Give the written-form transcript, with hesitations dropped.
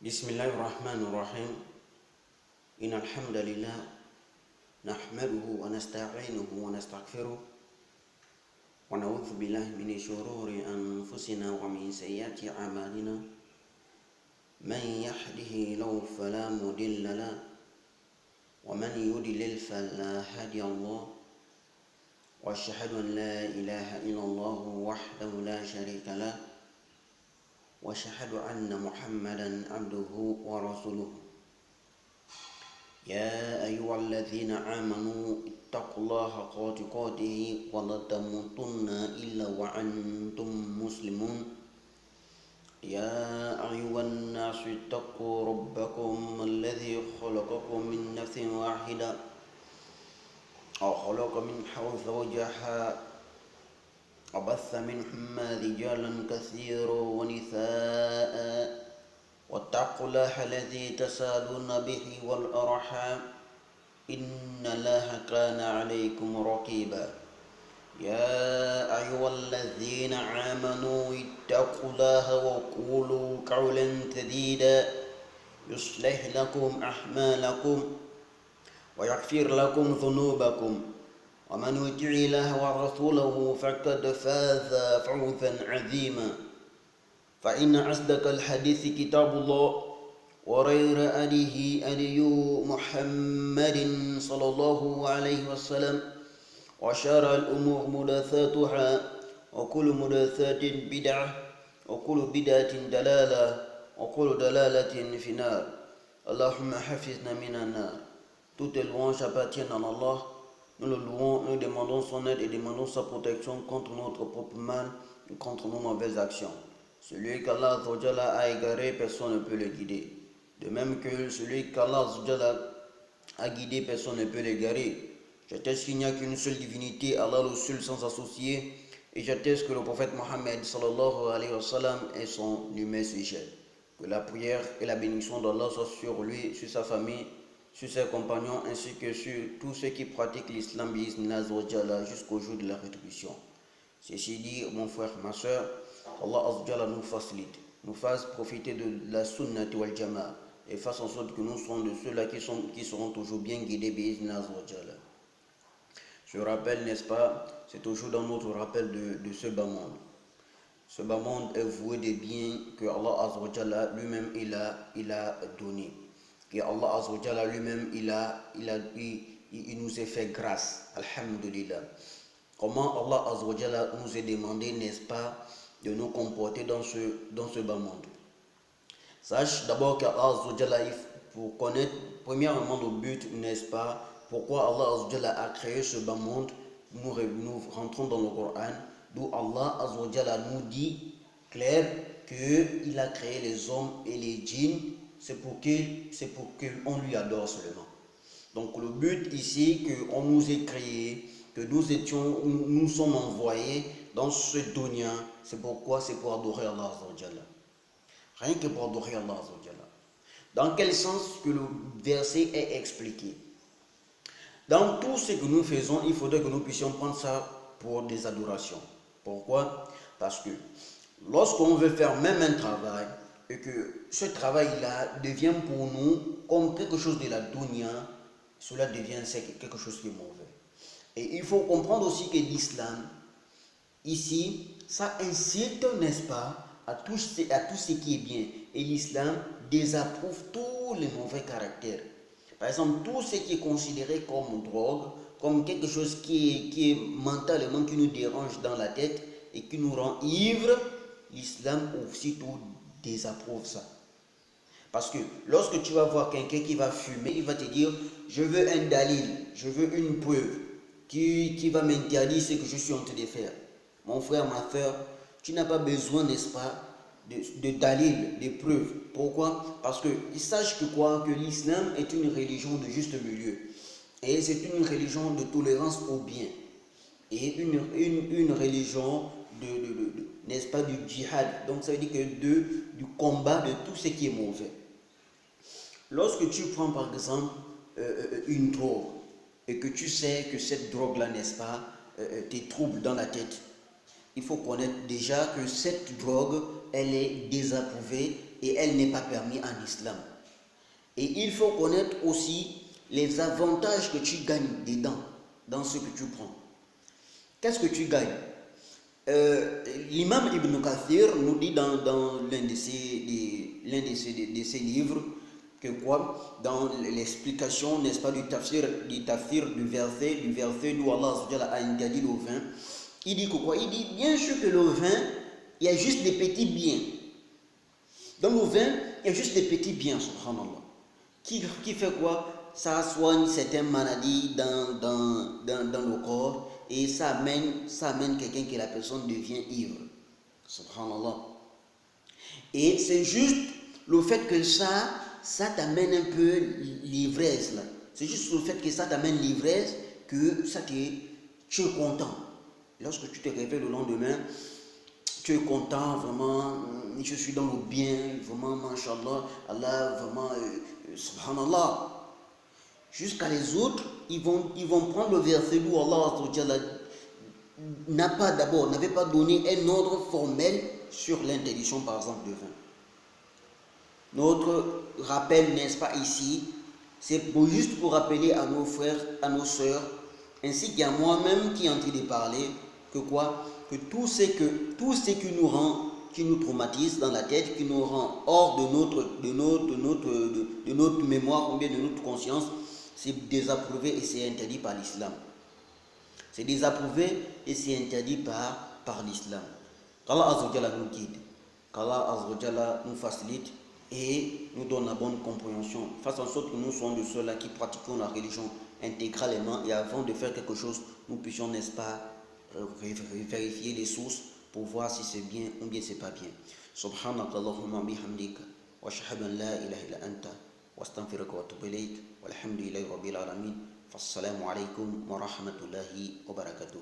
بسم الله الرحمن الرحيم إن الحمد لله نحمده ونستعينه ونستغفره ونعوذ بالله من شرور أنفسنا ومن سيئات أعمالنا من يهده له فلا مضل له ومن يضلل فلا هادي له وأشهد أن لا إله إلا الله وحده لا شريك له وأشهد أن محمدا عبده ورسوله يا أيها الذين آمنوا اتقوا الله حق تقاته ولا تموتن إلا وأنتم مسلمون يا أيها الناس اتقوا ربكم الذي خلقكم من نفس واحدة وخلق منها زوجها وبث منهما رجالا كثيرا ونساء واتقوا الله الذي تسالون به والأرحام إن الله كان عليكم رقيبا يا أيها الذين آمنوا اتقوا الله وقولوا قولا سديدا يصلح لكم أعمالكم ويغفر لكم ذنوبكم ومن يطع الله ورسوله فقد فاز فوزا عظيما فإن أصدق الحديث كتاب الله وخير هدي محمد صلى الله عليه وسلم وشر الأمور محدثاتها وكل محدثات بدعة وكل بدعة ضلالة وكل ضلالة في النار اللهم حفظنا من النار. Toutes les louanges appartiennent à Allah. Nous le louons, nous demandons son aide et demandons sa protection contre notre propre mal et contre nos mauvaises actions. Celui qu'Allah a égaré, personne ne peut le guider. De même que celui qu'Allah a guidé, personne ne peut l'égarer. J'atteste qu'il n'y a qu'une seule divinité, Allah le seul sans associé, et j'atteste que le prophète Mohammed sallallahu alayhi wa sallam est son numéro sujet. Que la prière et la bénédiction d'Allah soient sur lui, sur sa famille, sur ses compagnons, ainsi que sur tous ceux qui pratiquent l'islam jusqu'au jour de la rétribution. Ceci dit, mon frère, ma soeur, Allah nous facilite, nous fasse profiter de la sunnah wal jama'a et fasse en sorte que nous soyons de ceux-là qui seront toujours bien guidés bi'izna azawajal. Je rappelle, n'est-ce pas, c'est toujours dans notre rappel de ce bas monde. Ce bas monde est voué des biens que Allah azawajal lui-même il a donné. Que Allah azawajal lui-même il nous a fait grâce. Alhamdulillah. Comment Allah azawajal nous a demandé, n'est-ce pas, de nous comporter dans ce bas monde. Sache d'abord qu'Allah, pour connaître premièrement le but, n'est-ce pas, pourquoi Allah a créé ce bas monde, nous rentrons dans le Coran, d'où Allah nous dit clair qu'il a créé les hommes et les djinns, c'est pour qu'on lui adore seulement. Donc le but ici, qu'on nous ait créé, que nous sommes envoyés dans ce dunya, c'est pourquoi? C'est pour adorer Allah azawajal. Rien que pour adorer Allah azawajal. Dans quel sens que le verset est expliqué? Dans tout ce que nous faisons, il faudrait que nous puissions prendre ça pour des adorations. Pourquoi? Parce que lorsqu'on veut faire même un travail, et que ce travail-là devient pour nous comme quelque chose de la dunya, cela devient quelque chose qui est mauvais. Et il faut comprendre aussi que l'islam, ici, ça incite, n'est-ce pas, à tout ce qui est bien. Et l'islam désapprouve tous les mauvais caractères. Par exemple, tout ce qui est considéré comme drogue, comme quelque chose qui est mentalement, qui nous dérange dans la tête et qui nous rend ivres, l'islam aussitôt désapprouve ça. Parce que lorsque tu vas voir quelqu'un qui va fumer, il va te dire, je veux un dalil, je veux une preuve qui va m'interdire ce que je suis en train de faire. Mon frère, ma soeur, tu n'as pas besoin, n'est-ce pas, de dalil, de preuves. Pourquoi? Parce que sache que l'islam est une religion de juste milieu. Et c'est une religion de tolérance au bien. Et une religion n'est-ce pas, du djihad. Donc ça veut dire que du combat de tout ce qui est mauvais. Lorsque tu prends par exemple une drogue et que tu sais que cette drogue-là, n'est-ce pas, te trouble dans la tête, il faut connaître déjà que cette drogue, elle est désapprouvée et elle n'est pas permise en islam. Et il faut connaître aussi les avantages que tu gagnes dedans, dans ce que tu prends. Qu'est-ce que tu gagnes? L'imam Ibn Kathir nous dit dans l'un de ses livres que quoi, dans l'explication, n'est-ce pas, du tafsir du verset d'où Allah a interdit le vin, il dit que quoi? Il dit bien sûr que le vin, il y a juste des petits biens. Dans le vin, il y a juste des petits biens, subhanallah. Qui fait quoi? Ça soigne certaines maladies dans le corps et ça amène quelqu'un que la personne devient ivre. Subhanallah. Et c'est juste le fait que ça t'amène un peu l'ivresse là. C'est juste le fait que ça t'amène l'ivresse que tu es content. Lorsque tu te réveilles le lendemain, tu es content, vraiment, je suis dans le bien, vraiment, mashallah, Allah, vraiment, subhanallah. Jusqu'à les autres, ils vont prendre le verset où Allah n'avait pas donné un ordre formel sur l'interdiction, par exemple, de vin. Notre rappel, n'est-ce pas, ici, c'est juste pour rappeler à nos frères, à nos sœurs, ainsi qu'à moi-même qui est en train de parler, que quoi? Que tout ce qui nous traumatise dans la tête, qui nous rend hors de notre mémoire ou bien de notre conscience, c'est désapprouvé et c'est interdit par l'islam. C'est désapprouvé et c'est interdit par l'islam. Qu'Allah Azzawajal nous guide, qu'Allah Azzawajal nous facilite et nous donne la bonne compréhension. Fasse en sorte que nous soyons de ceux-là qui pratiquons la religion intégralement et avant de faire quelque chose, nous puissions, n'est-ce pas, vérifier les sources pour voir si c'est bien ou bien c'est pas bien. Subhanakallahumma bihamdika wa ashhadu an la ilaha illa anta wa astaghfiruka wa atubu ilayk walhamdulillahi rabbil alamin. Fassalamu alaykum wa rahmatullahi wa barakatuh.